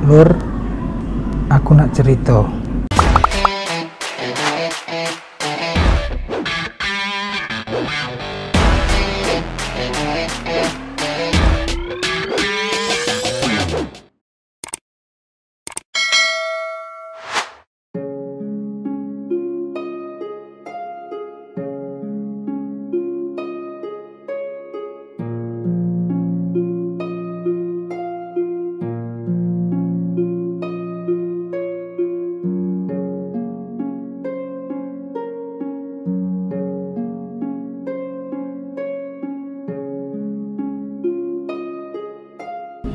Lur, aku nak cerita.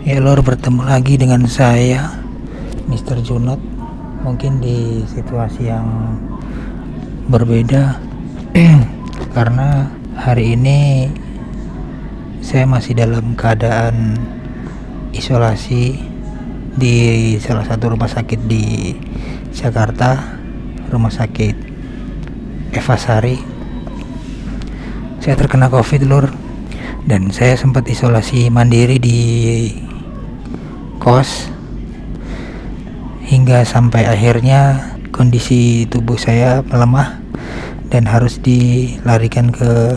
Ya Lur, bertemu lagi dengan saya Mr. Junot, mungkin di situasi yang berbeda karena hari ini saya masih dalam keadaan isolasi di salah satu rumah sakit di Jakarta, rumah sakit Eva Sari. Saya terkena COVID, Lur, dan saya sempat isolasi mandiri di kos hingga sampai akhirnya kondisi tubuh saya melemah dan harus dilarikan ke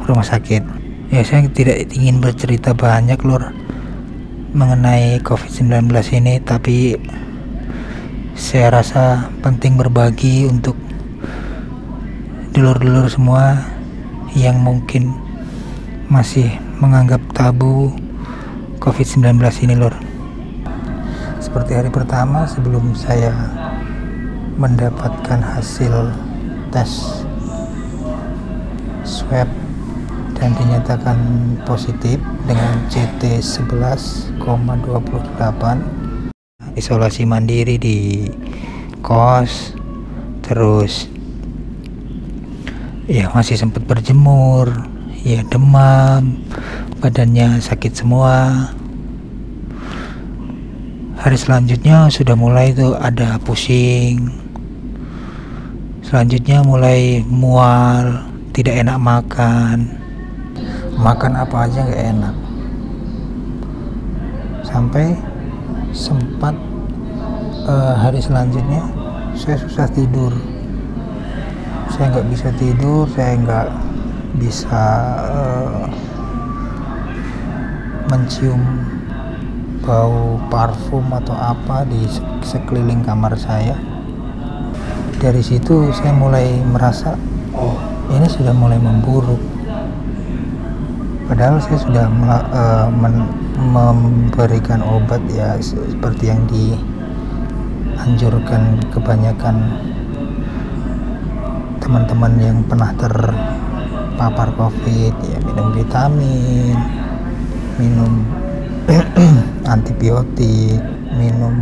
rumah sakit. Ya, saya tidak ingin bercerita banyak, Lur, mengenai COVID-19 ini, tapi saya rasa penting berbagi untuk dulur-dulur semua yang mungkin masih menganggap tabu COVID-19 ini, Lur. Seperti hari pertama sebelum saya mendapatkan hasil tes swab dan dinyatakan positif dengan CT 11,28, isolasi mandiri di kos, terus ya masih sempat berjemur, ya demam, badannya sakit semua. Hari selanjutnya sudah mulai tuh ada pusing, selanjutnya mulai mual, tidak enak makan apa aja nggak enak, sampai sempat hari selanjutnya saya susah tidur. Saya nggak bisa tidur, saya nggak bisa mencium bau parfum atau apa di sekeliling kamar saya. Dari situ saya mulai merasa, oh, ini sudah mulai memburuk. Padahal saya sudah memberikan obat ya seperti yang dianjurkan kebanyakan teman-teman yang pernah terpapar COVID, ya minum vitamin, minum antibiotik, minum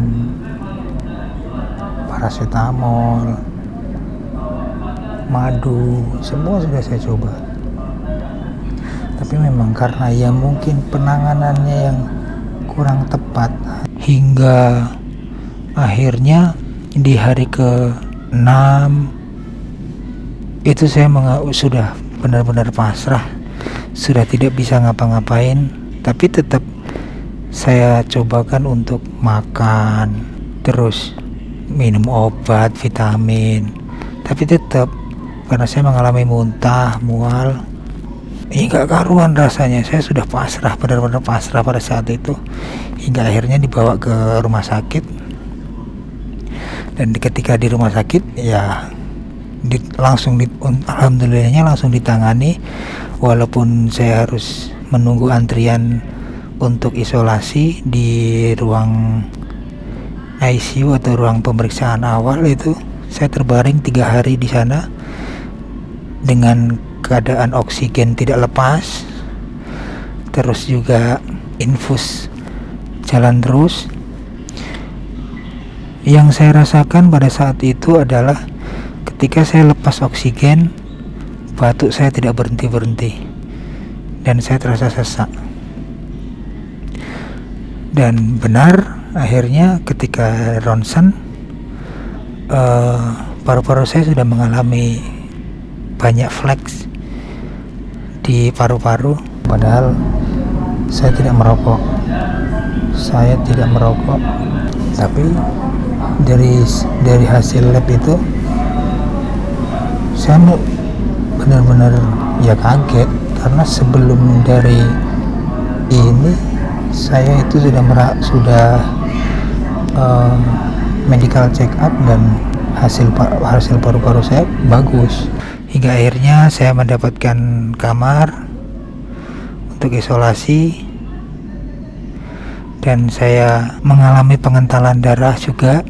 paracetamol, madu, semua sudah saya coba. Tapi memang karena ya mungkin penanganannya yang kurang tepat, hingga akhirnya di hari ke-6 itu saya sudah benar-benar pasrah, sudah tidak bisa ngapa-ngapain. Tapi tetap saya cobakan untuk makan, terus minum obat, vitamin, tapi tetap karena saya mengalami muntah, mual, nggak karuan rasanya. Saya sudah pasrah, benar-benar pasrah pada saat itu, hingga akhirnya dibawa ke rumah sakit. Dan ketika di rumah sakit ya alhamdulillahnya langsung ditangani, walaupun saya harus menunggu antrian untuk isolasi di ruang ICU atau ruang pemeriksaan awal. Itu saya terbaring 3 hari di sana dengan keadaan oksigen tidak lepas, terus juga infus jalan terus. Yang saya rasakan pada saat itu adalah ketika saya lepas oksigen, batuk saya tidak berhenti-berhenti dan saya terasa sesak. Dan benar, akhirnya ketika ronsen, paru-paru saya sudah mengalami banyak fleks di paru-paru. Padahal saya tidak merokok, saya tidak merokok, tapi dari hasil lab itu saya benar-benar ya kaget, karena sebelum dari ini saya itu sudah medical check up dan hasil paru-paru saya bagus, hingga akhirnya saya mendapatkan kamar untuk isolasi, dan saya mengalami pengentalan darah juga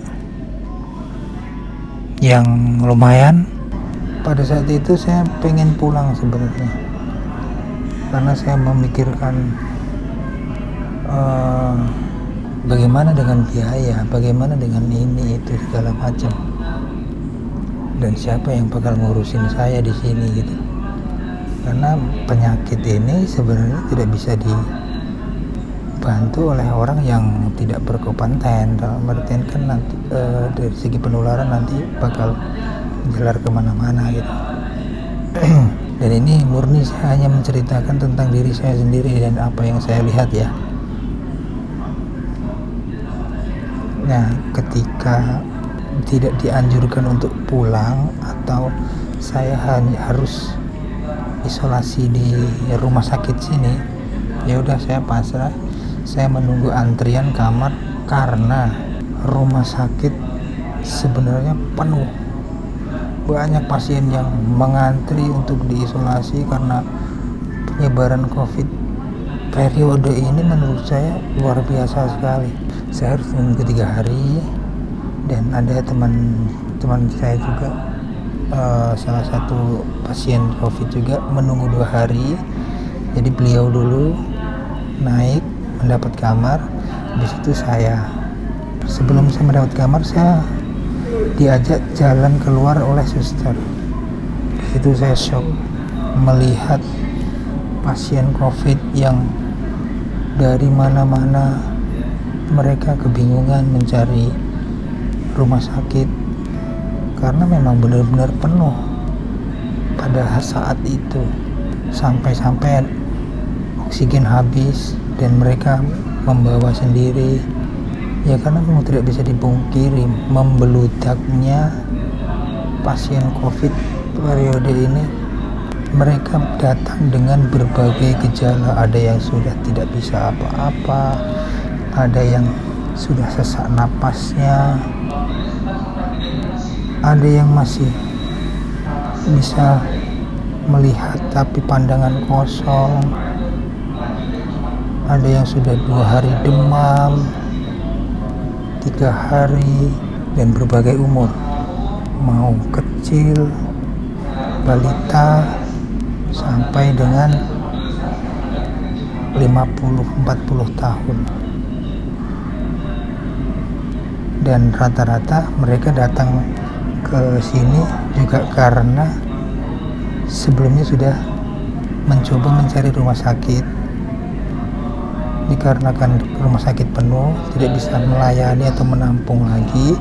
yang lumayan. Pada saat itu saya pengen pulang sebenarnya, karena saya memikirkan bagaimana dengan biaya, bagaimana dengan ini itu segala macam, dan siapa yang bakal ngurusin saya di sini gitu. Karena penyakit ini sebenarnya tidak bisa dibantu oleh orang yang tidak berkompeten, dalam artian kan nanti dari segi penularan nanti bakal menjalar kemana-mana gitu. Dan ini murni saya hanya menceritakan tentang diri saya sendiri dan apa yang saya lihat ya. Nah, ketika tidak dianjurkan untuk pulang atau saya hanya harus isolasi di rumah sakit sini, ya udah saya pasrah. Saya menunggu antrian kamar karena rumah sakit sebenarnya penuh. Banyak pasien yang mengantri untuk diisolasi karena penyebaran COVID periode ini menurut saya luar biasa sekali. Saya harus menunggu 3 hari, dan ada teman saya juga salah satu pasien COVID juga menunggu 2 hari. Jadi beliau dulu naik mendapat kamar, habis itu sebelum saya mendapat kamar saya diajak jalan keluar oleh suster. Di situ saya shock melihat pasien COVID yang dari mana-mana mereka kebingungan mencari rumah sakit karena memang benar-benar penuh pada saat itu, sampai oksigen habis dan mereka membawa sendiri ya, karena memang tidak bisa dipungkiri membeludaknya pasien COVID periode ini. Mereka datang dengan berbagai gejala, ada yang sudah tidak bisa apa-apa, ada yang sudah sesak napasnya, ada yang masih bisa melihat tapi pandangan kosong, ada yang sudah 2 hari demam, 3 hari, dan berbagai umur, mau kecil, balita, sampai dengan 50-40 tahun. Dan rata-rata mereka datang ke sini juga karena sebelumnya sudah mencoba mencari rumah sakit, dikarenakan rumah sakit penuh tidak bisa melayani atau menampung lagi,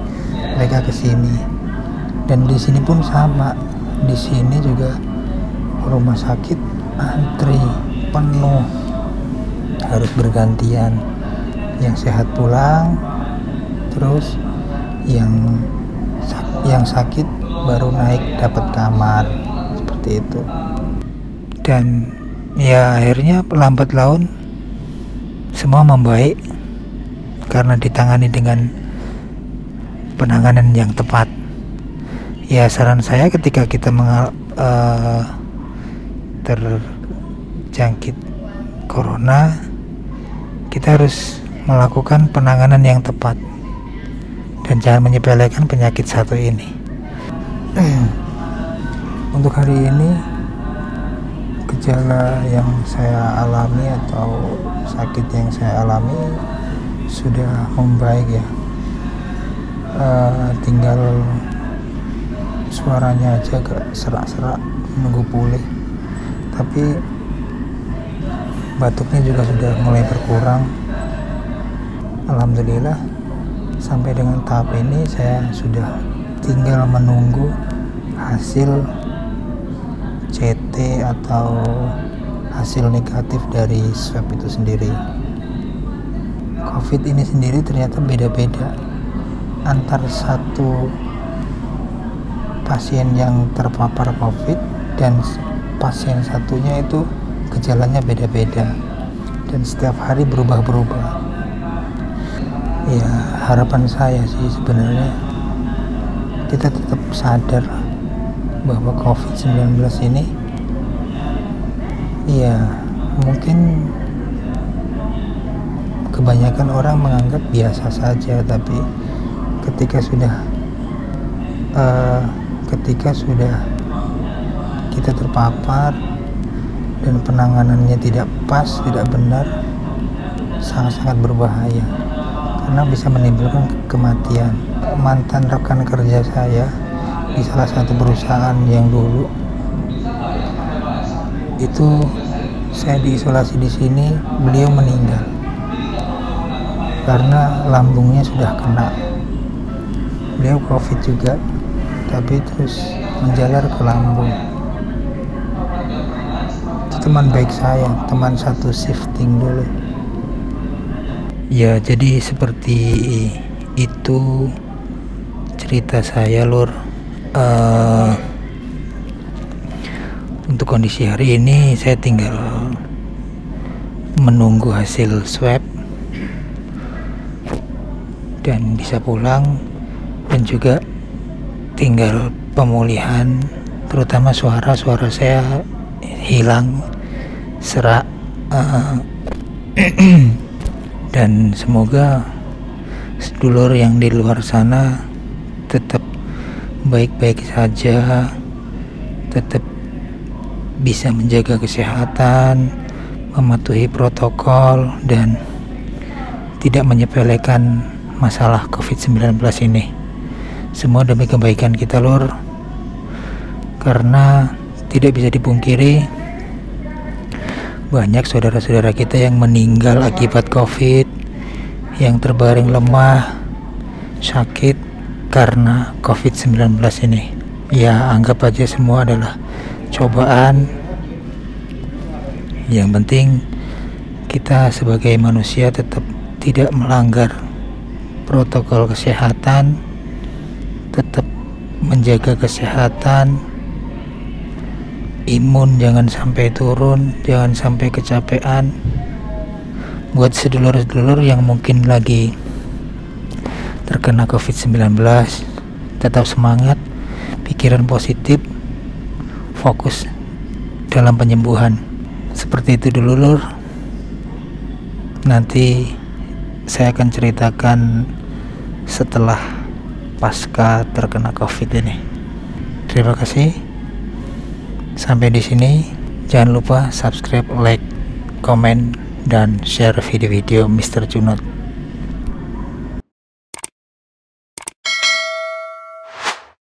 mereka ke sini. Dan di sini pun sama, di sini juga rumah sakit antri penuh, harus bergantian, yang sehat pulang, terus yang sakit baru naik dapat kamar, seperti itu. Dan ya akhirnya lambat laun semua membaik karena ditangani dengan penanganan yang tepat. Ya, saran saya ketika kita terjangkit corona, kita harus melakukan penanganan yang tepat dan jangan menyepelekan penyakit satu ini. Untuk hari ini gejala yang saya alami atau sakit yang saya alami sudah membaik ya, tinggal suaranya aja agak serak-serak, menunggu pulih, tapi batuknya juga sudah mulai berkurang. Alhamdulillah, sampai dengan tahap ini saya sudah tinggal menunggu hasil CT atau hasil negatif dari swab itu sendiri. COVID ini sendiri ternyata beda-beda antar satu pasien yang terpapar COVID dan pasien satunya itu gejalanya beda-beda dan setiap hari berubah-berubah. Ya, harapan saya sih sebenarnya kita tetap sadar bahwa COVID-19 ini ya mungkin kebanyakan orang menganggap biasa saja, tapi ketika sudah kita terpapar dan penanganannya tidak pas, tidak benar, sangat-sangat berbahaya karena bisa menimbulkan kematian. Mantan rekan kerja saya di salah satu perusahaan yang dulu itu saya diisolasi di sini, beliau meninggal karena lambungnya sudah kena. Beliau COVID juga, tapi terus menjalar ke lambung. Itu teman baik saya, teman satu shifting dulu. Ya, jadi seperti itu cerita saya, Lur. Untuk kondisi hari ini saya tinggal menunggu hasil swab dan bisa pulang, dan juga tinggal pemulihan, terutama suara saya hilang serak, dan semoga sedulur yang di luar sana tetap baik-baik saja, tetap bisa menjaga kesehatan, mematuhi protokol, dan tidak menyepelekan masalah COVID-19 ini. Semua demi kebaikan kita, Lur, karena tidak bisa dipungkiri banyak saudara-saudara kita yang meninggal akibat COVID, yang terbaring lemah, sakit karena COVID-19 ini. Ya, anggap aja semua adalah cobaan. Yang penting kita sebagai manusia tetap tidak melanggar protokol kesehatan, tetap menjaga kesehatan, imun jangan sampai turun, jangan sampai kecapean. Buat sedulur-sedulur yang mungkin lagi terkena COVID-19, tetap semangat, pikiran positif, fokus dalam penyembuhan. Seperti itu dulu, Lur. Nanti saya akan ceritakan setelah pasca terkena COVID ini. Terima kasih. Sampai di sini. Jangan lupa subscribe, like, komen, dan share video-video Mr. Junot.